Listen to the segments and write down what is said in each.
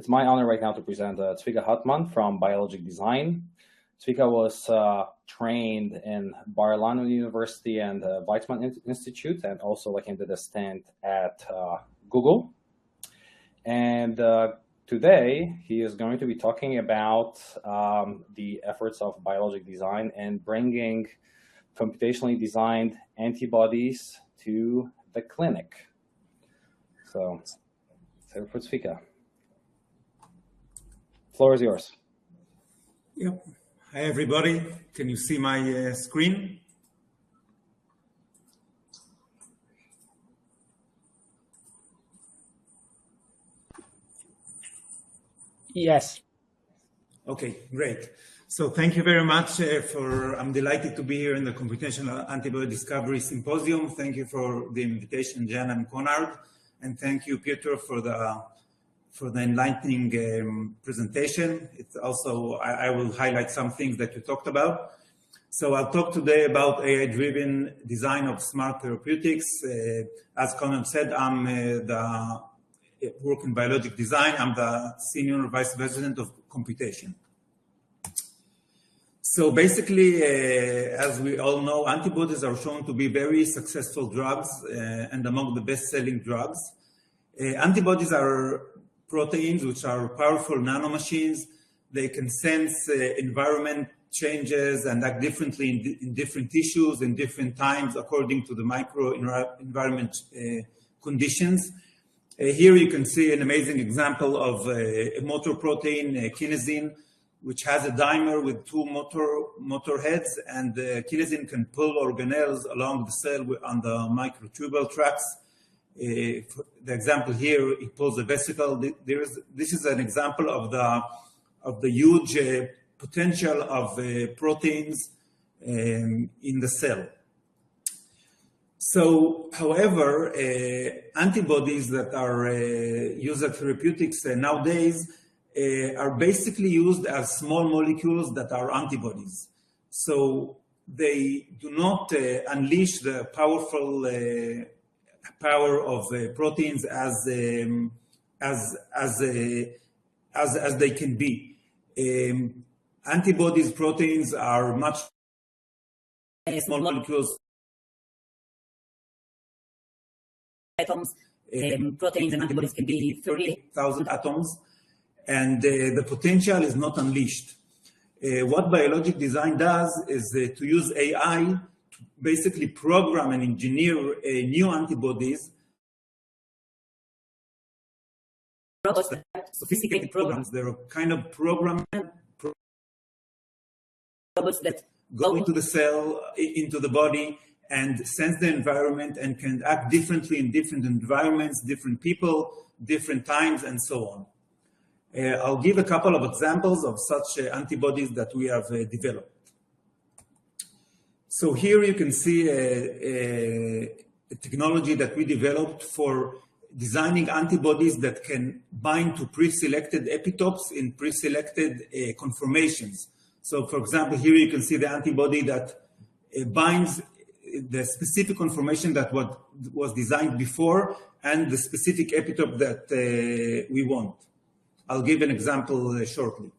It's my honor right now to present Tzvika Hartman from Biologic Design. Tzvika was trained in Bar-Ilan University and Weizmann Institute, and also like did a stint at Google. And today he is going to be talking about the efforts of Biologic Design and bringing computationally designed antibodies to the clinic. So, for Tzvika. Floor is yours. Yep. Hi, everybody. Can you see my screen? Yes. Okay, great. So thank you very much I'm delighted to be here in the Computational Antibody Discovery Symposium. Thank you for the invitation, Jan and Konrad. And thank you, Peter, for the enlightening presentation. It's also, I will highlight some things that you talked about. So I'll talk today about AI-driven design of smart therapeutics. As Konrad said, I'm work in Biologic Design. I'm the Senior Vice President of Computation. So basically, as we all know, antibodies are shown to be very successful drugs and among the best-selling drugs. Antibodies are proteins which are powerful nanomachines. They can sense environment changes and act differently in different tissues in different times according to the microenvironment conditions. Here you can see an amazing example of a motor protein, kinesin, which has a dimer with two motor heads, and the kinesin can pull organelles along the cell on the microtubule tracts. The example here, it pulls a vesicle. This is an example of the huge potential of proteins in the cell. So, however, antibodies that are used as therapeutics nowadays are basically used as small molecules that are antibodies. So they do not unleash the powerful power of proteins as they can be. Antibodies, proteins are much small molecules. Atoms, proteins and antibodies can be 30,000 atoms, and the potential is not unleashed. What Biologic Design does is to use AI to basically program and engineer new antibodies. Sophisticated programs. They're kind of programs that go into the cell, into the body, and sense the environment and can act differently in different environments, different people, different times, and so on. I'll give a couple of examples of such antibodies that we have developed. So here you can see a technology that we developed for designing antibodies that can bind to pre-selected epitopes in pre-selected conformations. So for example, here you can see the antibody that binds the specific conformation that was designed before and the specific epitope that we want. I'll give an example shortly.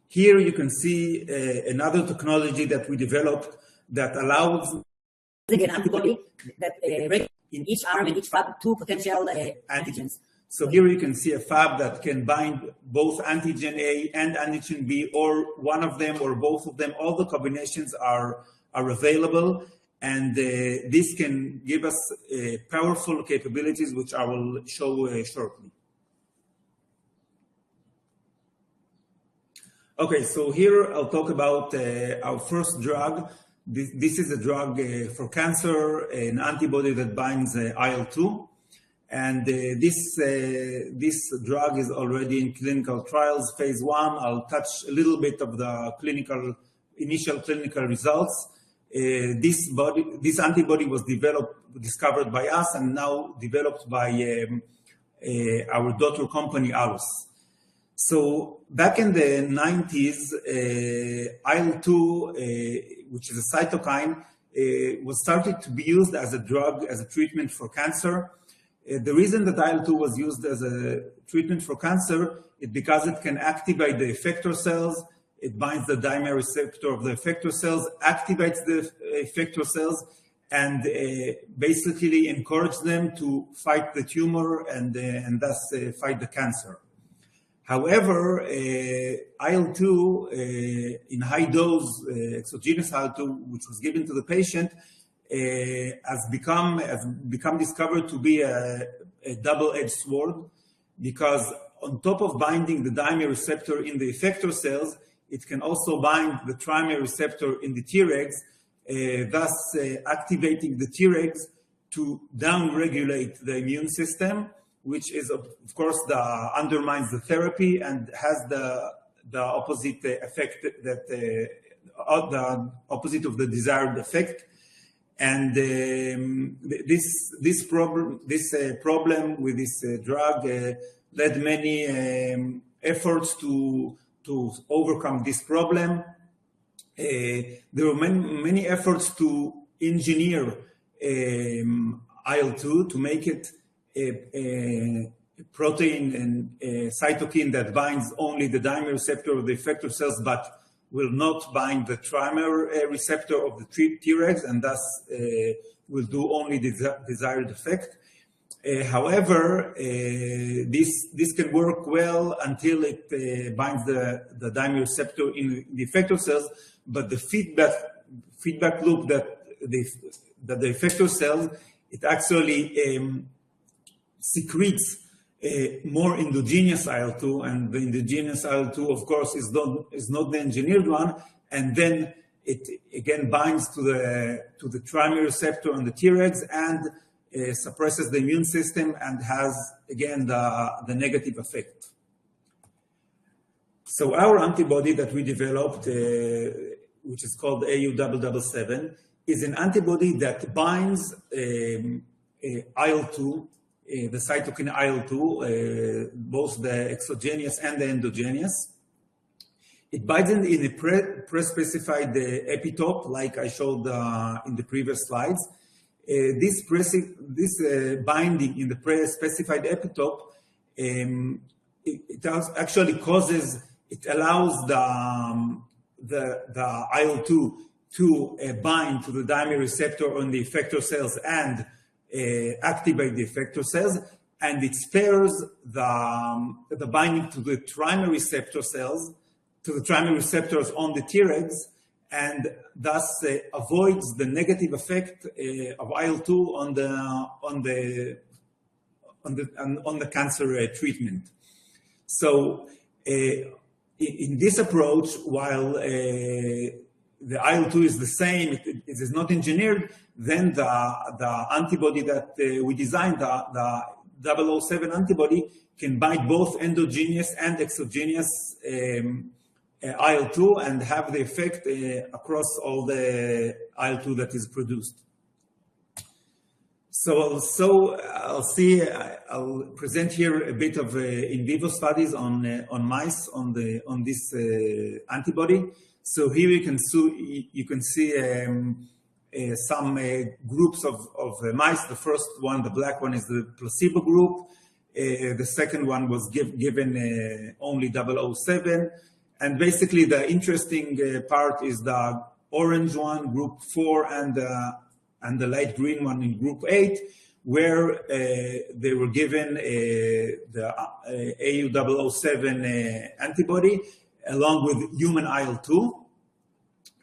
Here you can see another technology that we developed that allows an antibody that in each arm and each fab two potential antigens. So here you can see a fab that can bind both antigen A and antigen B, or one of them or both of them. All the combinations are available, and this can give us powerful capabilities, which I will show shortly. Okay, so here I'll talk about our first drug. This is a drug for cancer, an antibody that binds IL-2. And this drug is already in clinical trials, phase 1. I'll touch a little bit of the initial clinical results. This antibody was discovered by us and now developed by our daughter company, Alus. So back in the 90s, IL-2, which is a cytokine, was started to be used as a drug, as a treatment for cancer. The reason that IL-2 was used as a treatment for cancer is because it can activate the effector cells. It binds the dimer receptor of the effector cells, activates the effector cells, and basically encourage them to fight the tumor and thus fight the cancer. However, IL-2 in high dose, exogenous IL-2, which was given to the patient, has become discovered to be a double-edged sword, because on top of binding the dimer receptor in the effector cells, it can also bind the trimer receptor in the Tregs, thus activating the Tregs to downregulate the immune system, which is, of course, undermines the therapy and has the opposite effect, that the opposite of the desired effect. And this problem with this drug led many efforts to overcome this problem. There were many efforts to engineer IL-2 to make it a protein and a cytokine that binds only the dimer receptor of the effector cells, but will not bind the trimer receptor of the Tregs, and thus will do only the desired effect. However, this can work well until it binds the dimer receptor in the effector cells, but the feedback loop that the effector cells, it actually secretes more endogenous IL-2, and the endogenous IL-2, of course, is not the engineered one, and then it again binds to the trimer receptor on the Tregs and suppresses the immune system and has again the negative effect. So our antibody that we developed, which is called AU-777, is an antibody that binds IL-2. The cytokine IL-2, both the exogenous and the endogenous. It binds in a pre-specified epitope, like I showed in the previous slides. This binding in the pre-specified epitope, it actually allows the IL-2 to bind to the dimer receptor on the effector cells and activate the effector cells, and it spares the binding to the trimer receptor cells, to the trimer receptors on the Tregs, and thus avoids the negative effect of IL-2 on the cancer treatment. So in this approach, while the IL-2 is the same, it is not engineered, then the antibody that we designed, the 007 antibody, can bind both endogenous and exogenous IL-2 and have the effect across all the IL-2 that is produced. So I'll present here a bit of in vivo studies on mice on this antibody. So here you can see some groups of mice. The first one, the black one, is the placebo group. The second one was given only 007. And basically the interesting part is the orange one, group 4, and the light green one in group 8, where they were given the AU-007 antibody along with human IL-2.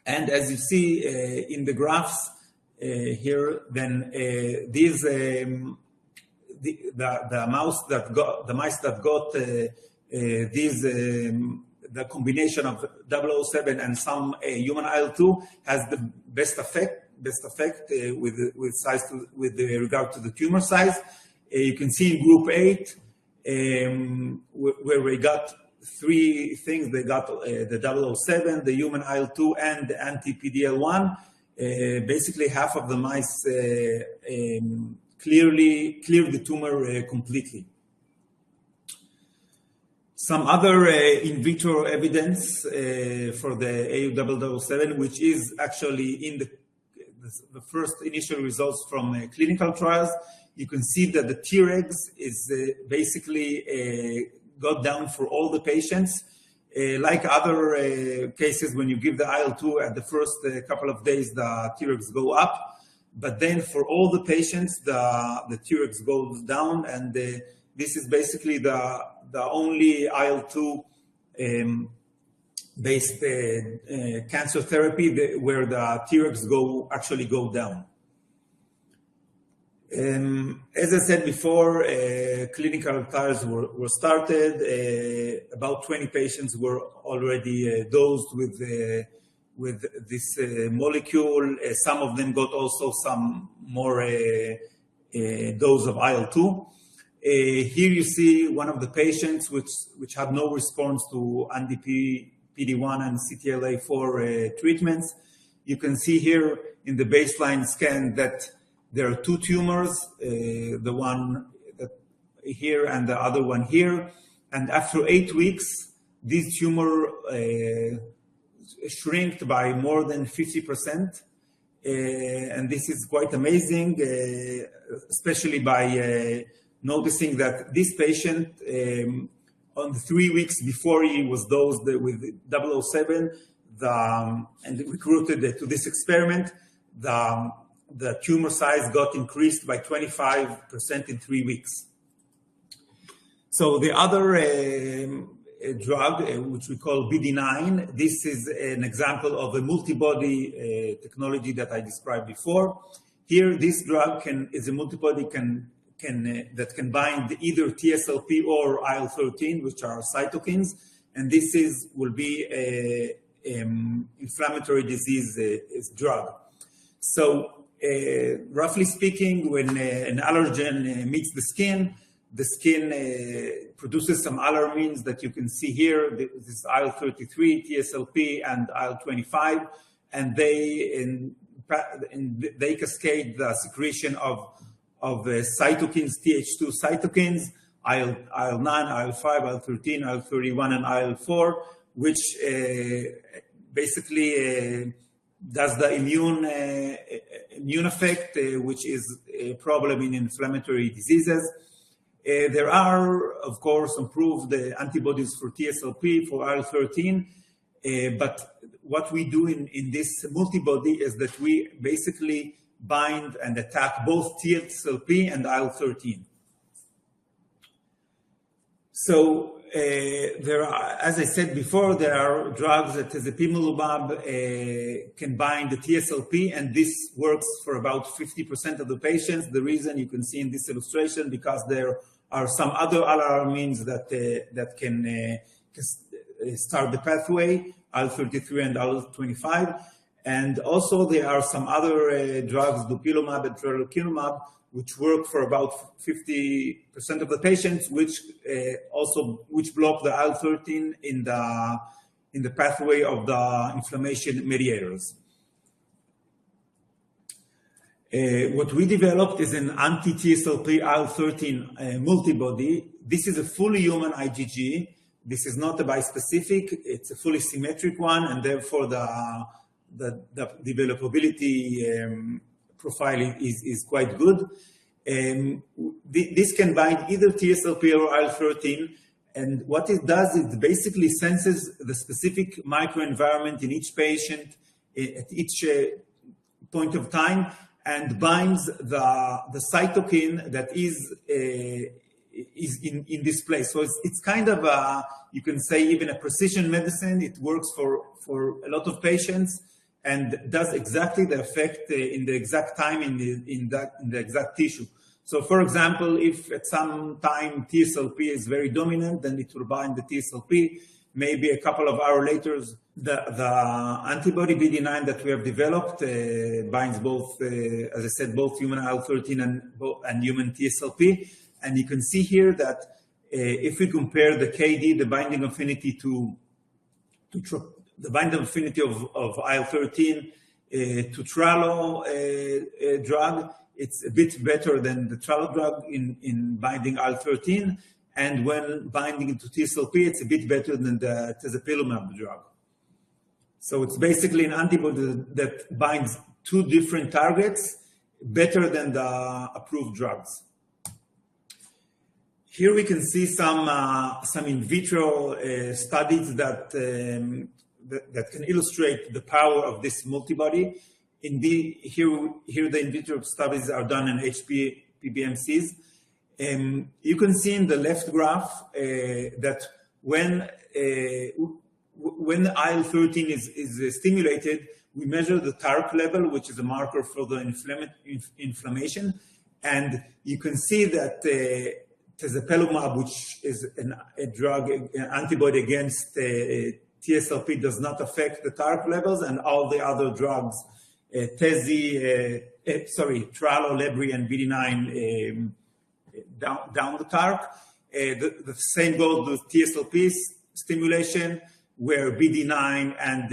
And as you see in the graphs here, then these the mice that got these the combination of 007 and some human IL-2 has the best effect with regard to the tumor size. You can see in group 8 where we got 3 things. They got the 007, the human IL-2, and the anti-PD-L1. Basically, half of the mice cleared the tumor completely. Some other in vitro evidence for the AU-007, which is actually in the first initial results from clinical trials, you can see that the Tregs is basically got down for all the patients. Like other cases, when you give the IL-2 at the first couple of days, the Tregs go up. But then for all the patients, the Tregs goes down. And this is basically the only IL-2 based cancer therapy where the Tregs actually go down. As I said before, clinical trials were started. About 20 patients were already dosed with this molecule. Some of them got also some more dose of IL-2. Here you see one of the patients which had no response to anti-PD-1 and CTLA-4 treatments. You can see here in the baseline scan that there are two tumors, the one here and the other one here. And after 8 weeks, this tumor shrinked by more than 50%. And this is quite amazing, especially by noticing that this patient, on the 3 weeks before he was dosed with 007 and recruited to this experiment, the tumor size got increased by 25% in 3 weeks. So the other drug, which we call BD9, this is an example of a multibody technology that I described before. Here, this drug is a multibody that can bind either TSLP or IL-13, which are cytokines, and this will be an inflammatory disease drug. So, roughly speaking, when an allergen meets the skin produces some alarmins that you can see here. This is IL-33, TSLP, and IL-25, and they cascade the secretion of cytokines, Th2 cytokines, IL-9, IL-5, IL-13, IL-31, and IL-4, which basically does the immune effect, which is a problem in inflammatory diseases. There are, of course, improved antibodies for TSLP, for IL-13, but what we do in this multibody is that we basically bind and attack both TSLP and IL-13. So there are, as I said before, there are drugs that tezepimumab can bind the TSLP, and this works for about 50% of the patients. The reason you can see in this illustration, because there are some other alarmins that can start the pathway, IL-33 and IL-25. And also there are some other drugs, dupilumab and tralokinumab, which work for about 50% of the patients, which block the IL-13 in the pathway of the inflammation mediators. What we developed is an anti-TSLP IL-13 multibody. This is a fully human IgG. This is not a bispecific. It's a fully symmetric one, and therefore the developability profile is quite good. This can bind either TSLP or IL-13, and what it does, it basically senses the specific microenvironment in each patient at each point of time, and binds the cytokine that is in this place. So it's kind of you can say even a precision medicine. It works for a lot of patients and does exactly the effect in the exact time in the exact tissue. So, for example, if at some time TSLP is very dominant, then it will bind the TSLP. Maybe a couple of hours later, the antibody BD9 that we have developed binds both, as I said, both human IL-13 and human TSLP. And you can see here that if we compare the KD, the binding affinity the binding affinity of IL-13 to tralo drug, it's a bit better than the tralo drug in binding IL-13. And when binding into TSLP, it's a bit better than the tezepimumab drug. So it's basically an antibody that binds two different targets better than the approved drugs. Here we can see some in vitro studies that can illustrate the power of this multibody. Here the in vitro studies are done in PBMCs. You can see in the left graph that when IL-13 is stimulated, we measure the TARC level, which is a marker for the inflammation. And you can see that tezepelumab, which is a drug, an antibody against TSLP, does not affect the TARC levels, and all the other drugs, tralo, lebri, and BD9 down the TARC. The same goes with TSLP stimulation, where BD9 and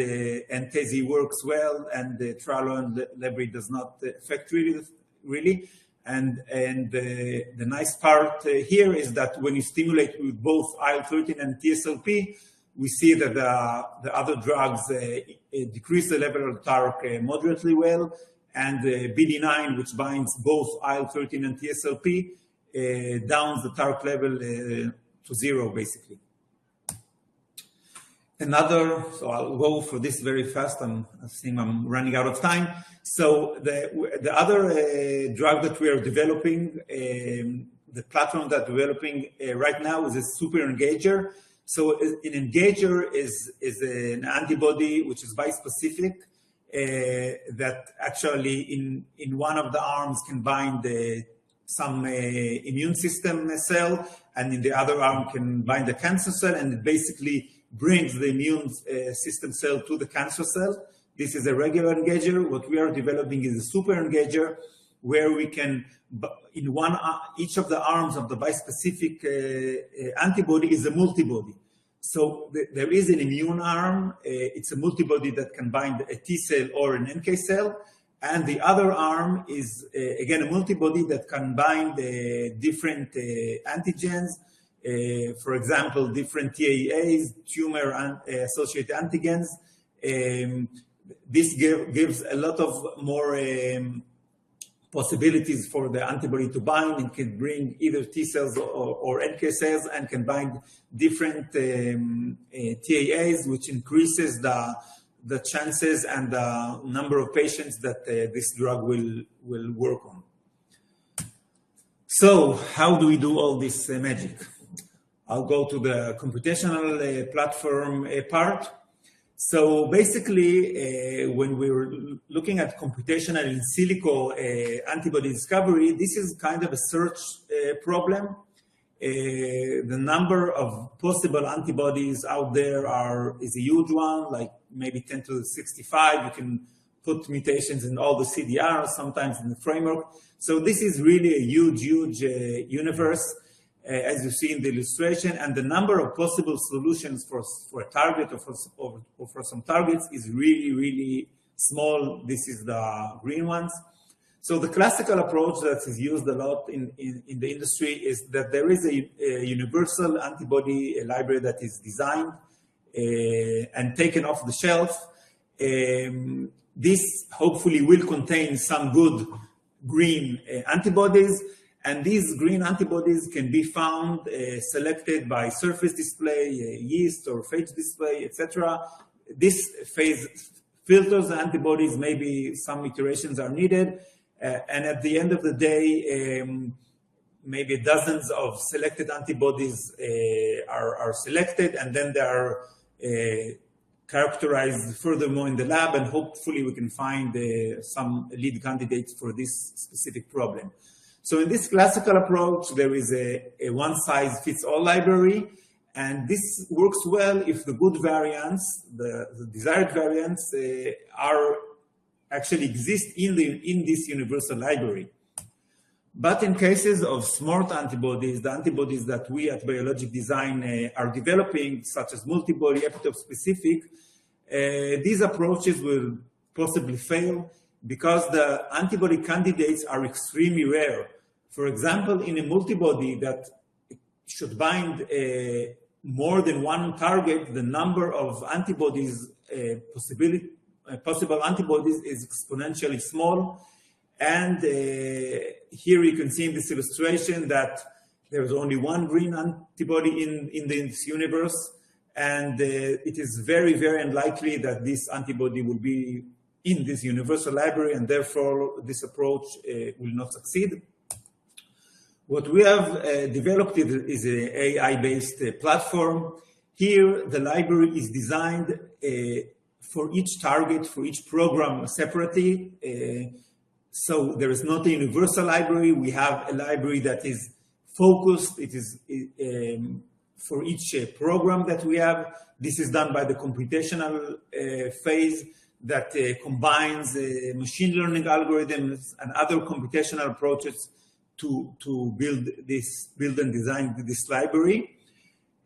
Tezi works well, and tralo and lebri does not affect really. And the nice part here is that when you stimulate with both IL-13 and TSLP, we see that the other drugs decrease the level of TARC moderately well, and BD9, which binds both IL-13 and TSLP, downs the TARC level to 0, basically. So I'll go for this very fast. I think I'm running out of time. So the other drug that we are developing, the platform that we're developing right now, is a super engager. So an engager is an antibody which is bispecific that actually in one of the arms can bind some immune system cell, and in the other arm can bind the cancer cell, and it basically brings the immune system cell to the cancer cell. This is a regular engager. What we are developing is a super engager, where we can, in each of the arms of the bispecific antibody is a multibody. So there is an immune arm. It's a multibody that can bind a T cell or an NK cell. And the other arm is, again, a multibody that can bind different antigens. For example, different TAAs, tumor-associated antigens. This gives a lot of more possibilities for the antibody to bind, and can bring either T cells or NK cells, and can bind different TAAs, which increases the chances and the number of patients that this drug will work on. So how do we do all this magic? I'll go to the computational platform part. So basically, when we were looking at computational in silico antibody discovery, this is kind of a search problem. The number of possible antibodies out there is a huge one, like maybe 10 to the 65. You can put mutations in all the CDRs, sometimes in the framework. So this is really a huge universe, as you see in the illustration, and the number of possible solutions for a target or for some targets is really small. This is the green ones. So the classical approach that is used a lot in the industry is that there is a universal antibody library that is designed and taken off the shelf. This hopefully will contain some good green antibodies, and these green antibodies can be found selected by surface display, yeast or phage display, etc. This phase filters the antibodies. Maybe some iterations are needed. And at the end of the day, maybe dozens of selected antibodies are selected, and then they are characterized furthermore in the lab, and hopefully we can find some lead candidates for this specific problem. So in this classical approach, there is a one-size-fits-all library, and this works well if the good variants, the desired variants, actually exist in this universal library. But in cases of smart antibodies, the antibodies that we at Biologic Design are developing, such as multibody epitope specific, these approaches will possibly fail because the antibody candidates are extremely rare. For example, in a multibody that should bind more than one target, the number of antibodies, possible antibodies, is exponentially small. And here you can see in this illustration that there is only one green antibody in this universe, and it is very, very unlikely that this antibody will be in this universal library, and therefore this approach will not succeed. What we have developed is an AI-based platform. Here, the library is designed for each target, for each program separately. So there is not a universal library. We have a library that is focused. It is for each program that we have. This is done by the computational phase that combines machine learning algorithms and other computational approaches to build and design this library.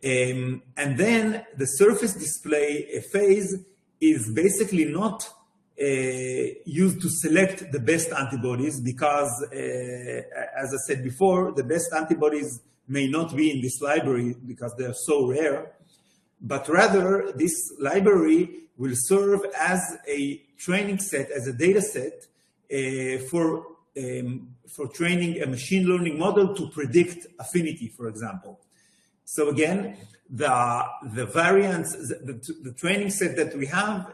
And then the surface display phase is basically not used to select the best antibodies because, as I said before, the best antibodies may not be in this library because they're so rare, but rather this library will serve as a training set, as a data set for training a machine learning model to predict affinity, for example. So again, the variance, the training set that we have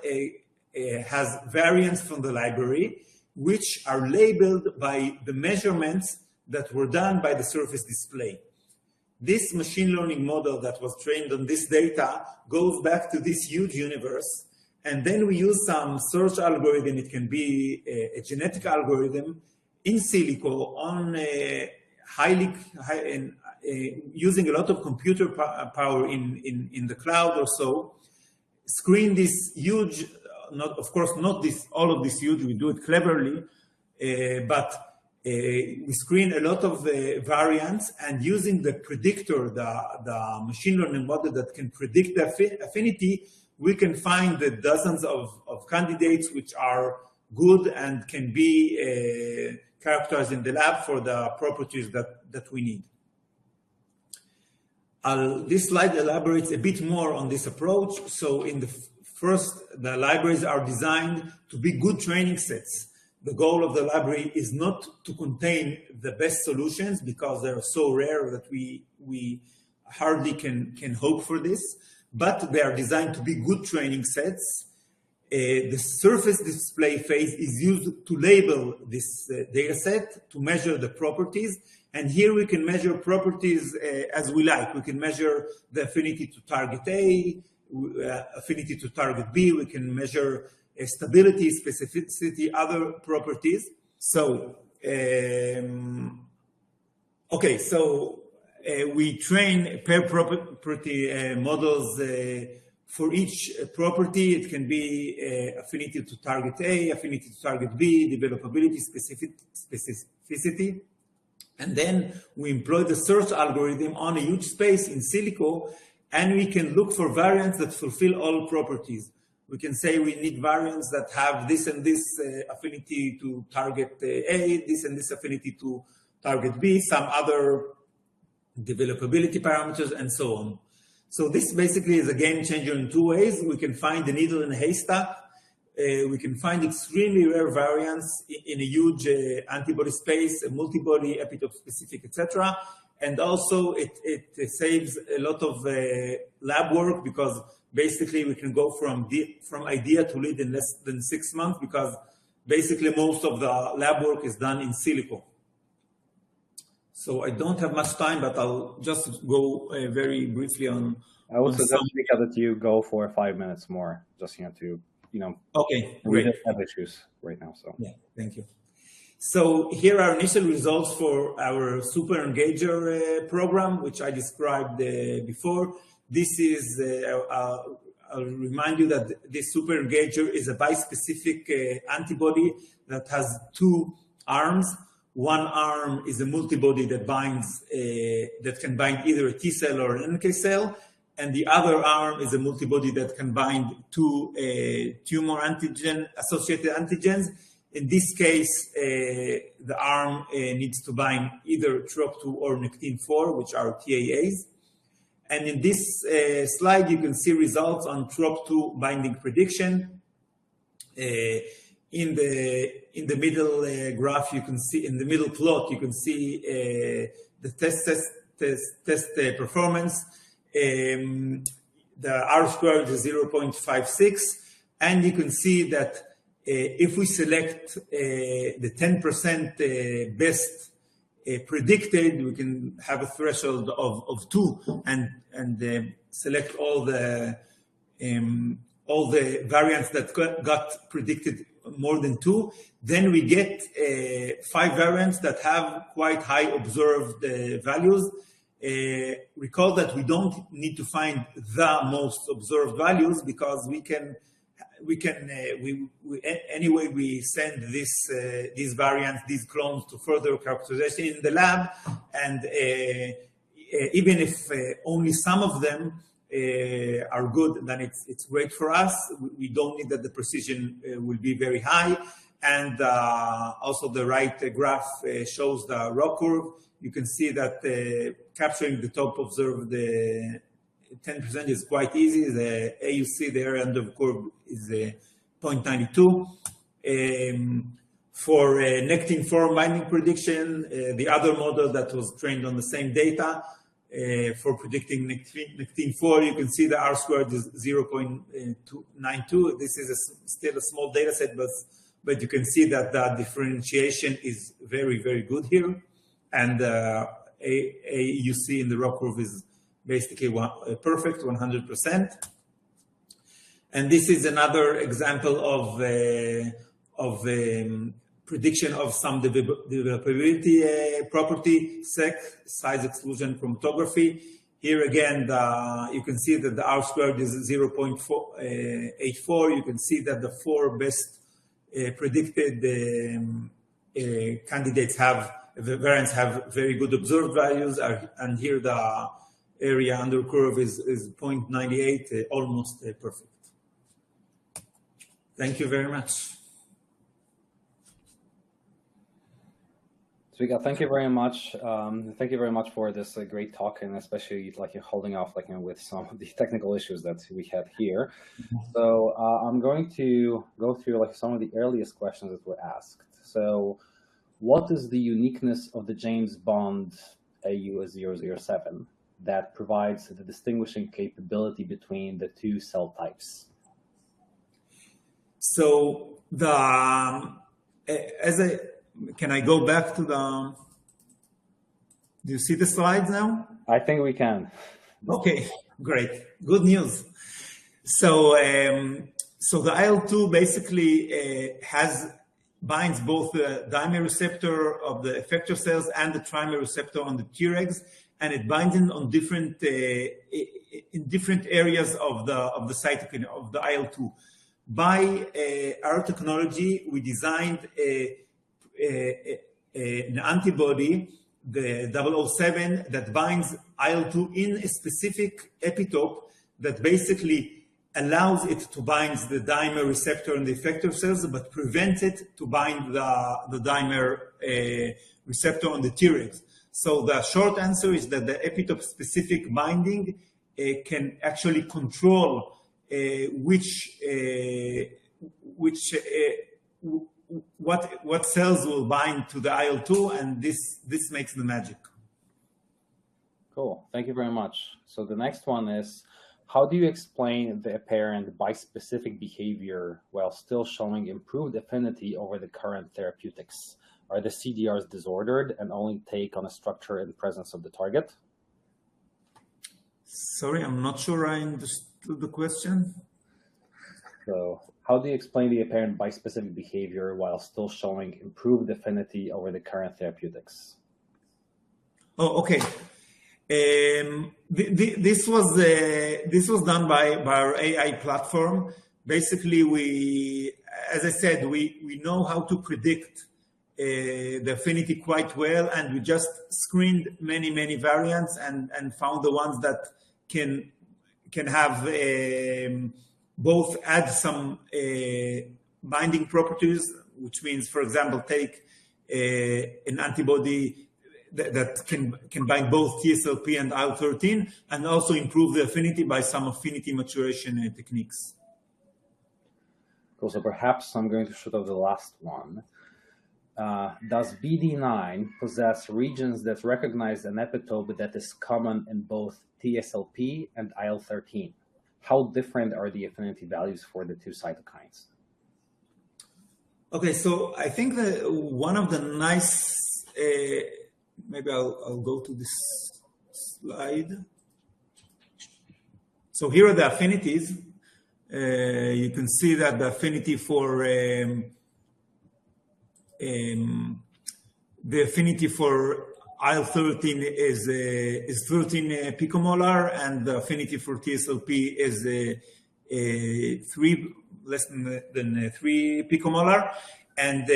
has variants from the library, which are labeled by the measurements that were done by the surface display. This machine learning model that was trained on this data goes back to this huge universe, and then we use some search algorithm. It can be a genetic algorithm in silico on using a lot of computer power in the cloud or so, screen this huge, of course not all of this huge, we do it cleverly, but we screen a lot of variants, and using the predictor, the machine learning model that can predict the affinity, we can find the dozens of candidates which are good and can be characterized in the lab for the properties that we need. This slide elaborates a bit more on this approach. So in the libraries are designed to be good training sets. The goal of the library is not to contain the best solutions because they are so rare that we hardly can hope for this, but they are designed to be good training sets. The surface display phase is used to label this data set, to measure the properties. And here we can measure properties as we like. We can measure the affinity to target A, affinity to target B. We can measure stability, specificity, other properties. So, okay, so we train pair property models for each property. It can be affinity to target A, affinity to target B, developability, specificity. And then we employ the search algorithm on a huge space in silico, and we can look for variants that fulfill all properties. We can say we need variants that have this and this affinity to target A, this and this affinity to target B, some other developability parameters, and so on. So this basically is a game changer in two ways. We can find the needle in a haystack. We can find extremely rare variants in a huge antibody space, a multibody, epitope specific, etc. And also it saves a lot of lab work because basically we can go from idea to lead in less than 6 months because basically most of the lab work is done in silico. So I don't have much time, but I'll just go very briefly on. I would suggest that you go for 5 minutes more, just to, Okay, we great. have issues right now. So yeah, thank you. So here are initial results for our super engager program, which I described before. This is, I'll remind you that this super engager is a bispecific antibody that has 2 arms. One arm is a multibody that binds, that can bind either a T cell or an NK cell. And the other arm is a multibody that can bind 2 tumor associated antigens. In this case, the arm needs to bind either TROP2 or Nectin-4, which are TAAs. And in this slide, you can see results on TROP2 binding prediction. in the middle graph, you can see, in the middle plot, you can see the test performance. The R-squared is 0.56, and you can see that if we select the 10% best predicted, we can have a threshold of 2 and select all the variants that got predicted more than 2. Then we get 5 variants that have quite high observed values. Recall that we don't need to find the most observed values, because anyway we send these variants, these clones, to further characterization in the lab, and even if only some of them are good, then it's great for us. We don't need that the precision will be very high. And also the right graph shows the ROC curve. You can see that capturing the top observed 10% is quite easy. The AUC, the area under the curve, is 0.92. For Nectin-4 binding prediction, the other model that was trained on the same data, for predicting Nectin-4, you can see the R-squared is 0.92. This is still a small data set, but you can see that the differentiation is very, very good here. And AUC in the ROC curve is basically perfect, 100%. And this is another example of prediction of some developability property, size exclusion chromatography. Here again, you can see that the R-squared is 0.84. You can see that the 4 best predicted candidates the variants have very good observed values, and here the area under curve is 0.98, almost perfect. Thank you very much. Tzvika, thank you very much. Thank you very much for this great talk, and especially holding off with some of the technical issues that we had here. So I'm going to go through some of the earliest questions that were asked. So, what is the uniqueness of the James Bond AU007 that provides the distinguishing capability between the 2 cell types? So can I go back to do you see the slides now? I think we can. Okay, great. Good news. So the IL-2 basically binds both the dimer receptor of the effector cells and the trimer receptor on the Tregs, and it binds in on different areas of the cytokine of the IL-2. By our technology, we designed an antibody, the 007, that binds IL-2 in a specific epitope that basically allows it to bind the dimer receptor in the effector cells, but prevents it to bind the dimer receptor on the Tregs. So the short answer is that the epitope-specific binding can actually control what cells will bind to the IL-2, and this makes the magic. Cool. Thank you very much. So the next one is, how do you explain the apparent bispecific behavior while still showing improved affinity over the current therapeutics? Are the CDRs disordered and only take on a structure in presence of the target? Sorry, I'm not sure I understood the question. So, how do you explain the apparent bispecific behavior while still showing improved affinity over the current therapeutics? Oh, okay. This was done by our AI platform. Basically, as I said, we know how to predict the affinity quite well, and we just screened many variants and found the ones that can have both add some binding properties, which means, for example, take an antibody that can bind both TSLP and IL-13, and also improve the affinity by some affinity maturation techniques. Cool. So perhaps I'm going to shoot out the last one. Does BD9 possess regions that recognize an epitope that is common in both TSLP and IL-13? How different are the affinity values for the two cytokines? Okay, so I think that one of the nice, maybe I'll go to this slide. So here are the affinities. You can see that the affinity for IL-13 is 13 picomolar, and the affinity for TSLP is less than 3 picomolar. And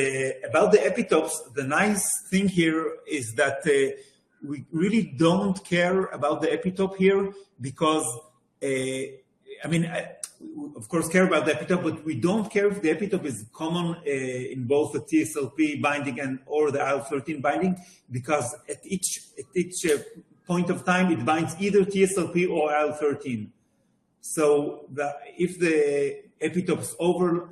about the epitopes, the nice thing here is that we really don't care about the epitope here because, of course, care about the epitope, but we don't care if the epitope is common in both the TSLP binding or the IL-13 binding, because at each point of time, it binds either TSLP or IL-13. So if the epitopes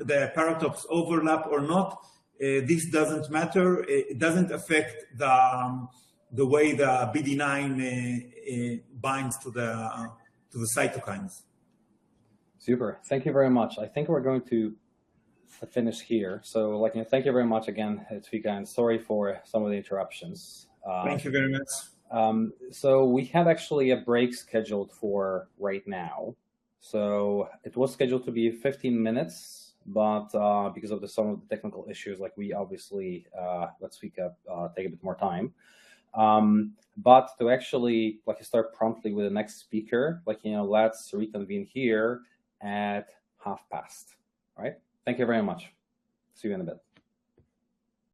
the paratopes overlap or not, this doesn't matter. It doesn't affect the way the BD9 binds to the cytokines. Super. Thank you very much. I think we're going to finish here. So, thank you very much again, Tzvika, and sorry for some of the interruptions. Thank you very much. So we had actually a break scheduled for right now. So it was scheduled to be 15 minutes, but because of some of the technical issues, we obviously let Tzvika take a bit more time. But to actually start promptly with the next speaker, let's reconvene here at 12:30. All right. Thank you very much. See you in a bit.